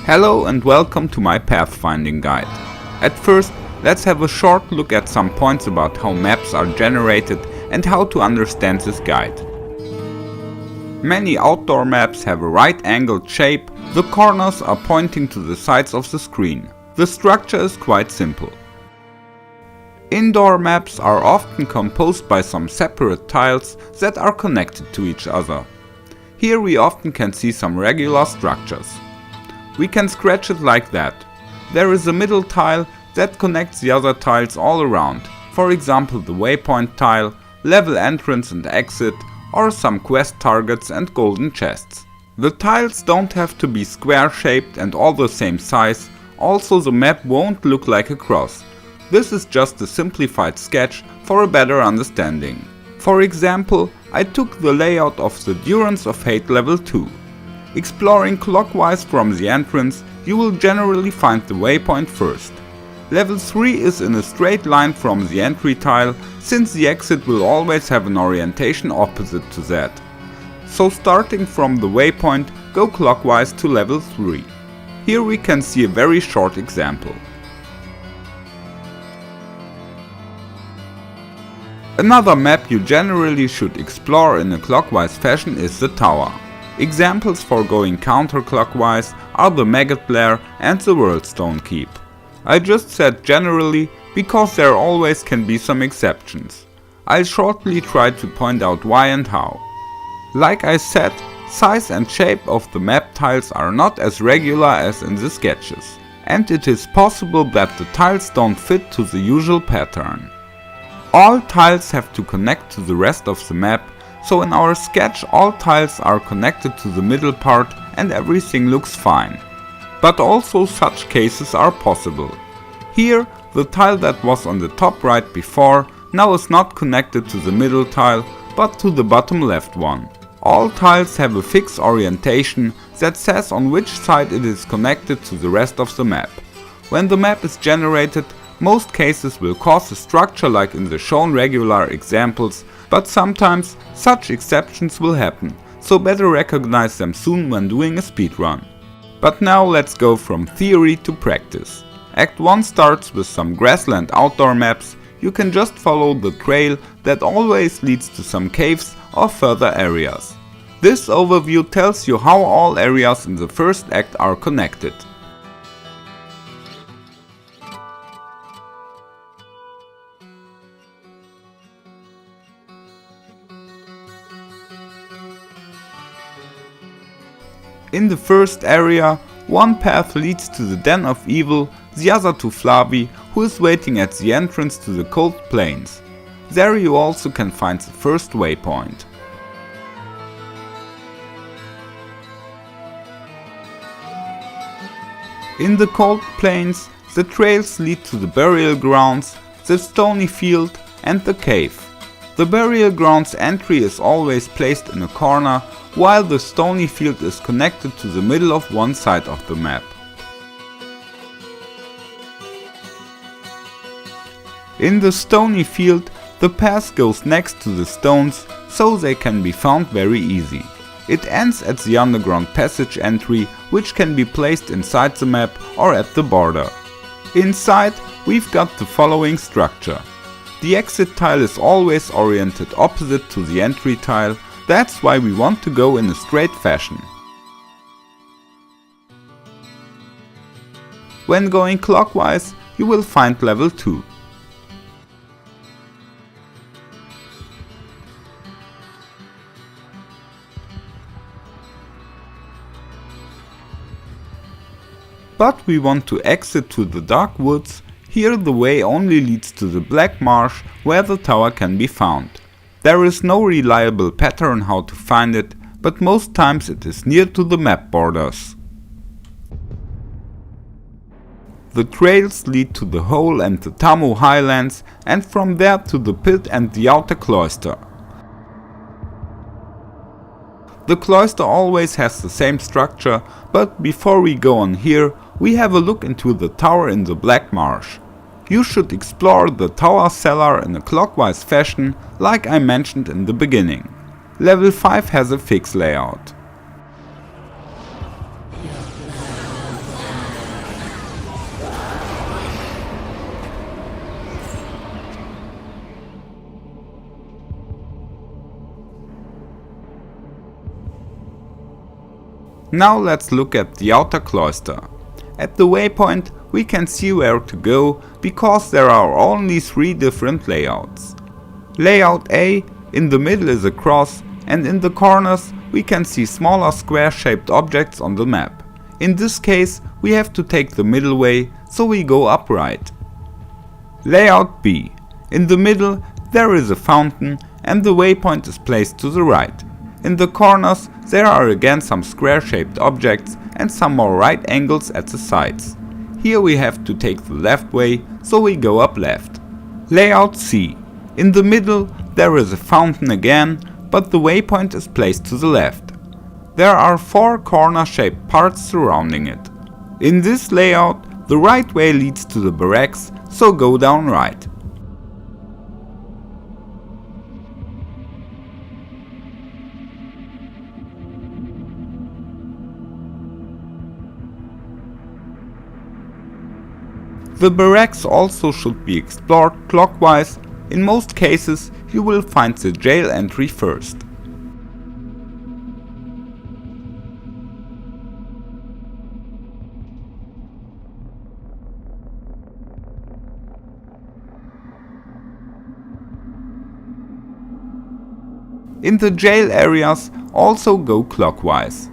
Hello and welcome to my pathfinding guide. At first, let's have a short look at some points about how maps are generated and how to understand this guide. Many outdoor maps have a right-angled shape, the corners are pointing to the sides of the screen. The structure is quite simple. Indoor maps are often composed by some separate tiles that are connected to each other. Here we often can see some regular structures. We can scratch it like that. There is a middle tile that connects the other tiles all around, for example the waypoint tile, level entrance and exit, or some quest targets and golden chests. The tiles don't have to be square shaped and all the same size, also the map won't look like a cross. This is just a simplified sketch for a better understanding. For example, I took the layout of the Durance of Hate level 2. Exploring clockwise from the entrance, you will generally find the waypoint first. Level 3 is in a straight line from the entry tile, since the exit will always have an orientation opposite to that. So starting from the waypoint, go clockwise to level 3. Here we can see a very short example. Another map you generally should explore in a clockwise fashion is the tower. Examples for going counterclockwise are the Maggot Lair and the Worldstone Keep. I just said generally because there always can be some exceptions. I'll shortly try to point out why and how. Like I said, size and shape of the map tiles are not as regular as in the sketches, and it is possible that the tiles don't fit to the usual pattern. All tiles have to connect to the rest of the map, so in our sketch all tiles are connected to the middle part and everything looks fine. But also such cases are possible. Here, the tile that was on the top right before now is not connected to the middle tile, but to the bottom left one. All tiles have a fixed orientation that says on which side it is connected to the rest of the map. When the map is generated, most cases will cause a structure like in the shown regular examples, but sometimes such exceptions will happen, so better recognize them soon when doing a speedrun. But now let's go from theory to practice. Act 1 starts with some grassland outdoor maps. You can just follow the trail that always leads to some caves or further areas. This overview tells you how all areas in the first act are connected. In the first area, one path leads to the Den of Evil, the other to Flavi, who is waiting at the entrance to the Cold Plains. There you also can find the first waypoint. In the Cold Plains, the trails lead to the burial grounds, the Stony field and the cave. The burial grounds entry is always placed in a corner, while the Stony field is connected to the middle of one side of the map. In the Stony field, the path goes next to the stones, so they can be found very easy. It ends at the underground passage entry, which can be placed inside the map or at the border. Inside, we've got the following structure. The exit tile is always oriented opposite to the entry tile. That's why we want to go in a straight fashion. When going clockwise, you will find level 2. But we want to exit to the dark woods. Here the way only leads to the Black Marsh, where the tower can be found. There is no reliable pattern how to find it, but most times it is near to the map borders. The trails lead to the Hole and the Tamu Highlands, and from there to the pit and the outer Cloister. The Cloister always has the same structure, but before we go on here, we have a look into the tower in the Black Marsh. You should explore the tower cellar in a clockwise fashion, like I mentioned in the beginning. Level 5 has a fixed layout. Now let's look at the outer cloister. At the waypoint we can see where to go because there are only 3 different layouts. Layout A, in the middle is a cross, and in the corners we can see smaller square-shaped objects on the map. In this case we have to take the middle way, so we go upright. Layout B, in the middle there is a fountain and the waypoint is placed to the right. In the corners there are again some square-shaped objects and some more right angles at the sides. Here we have to take the left way, so we go up left. Layout C, in the middle there is a fountain again, but the waypoint is placed to the left. There are 4 corner-shaped parts surrounding it. In this layout the right way leads to the barracks, so go down right. The barracks also should be explored clockwise. In most cases you will find the jail entry first. In the jail areas also go clockwise.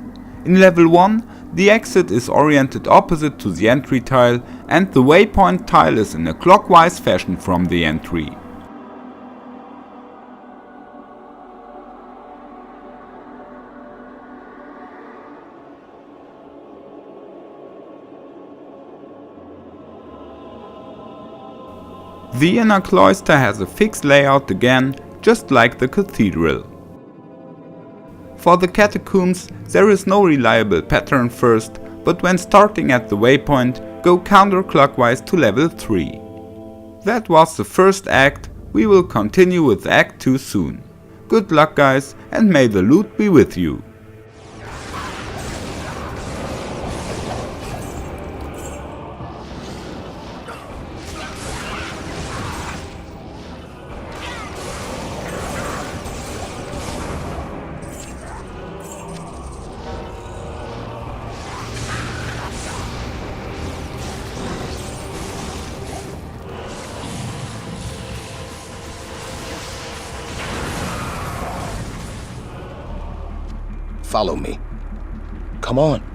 In level 1 the exit is oriented opposite to the entry tile and the waypoint tile is in a clockwise fashion from the entry. The inner cloister has a fixed layout again, just like the cathedral. For the catacombs there is no reliable pattern first, but when starting at the waypoint go counterclockwise to level 3. That was the first act, we will continue with act 2 soon. Good luck guys, and may the loot be with you. Follow me. Come on.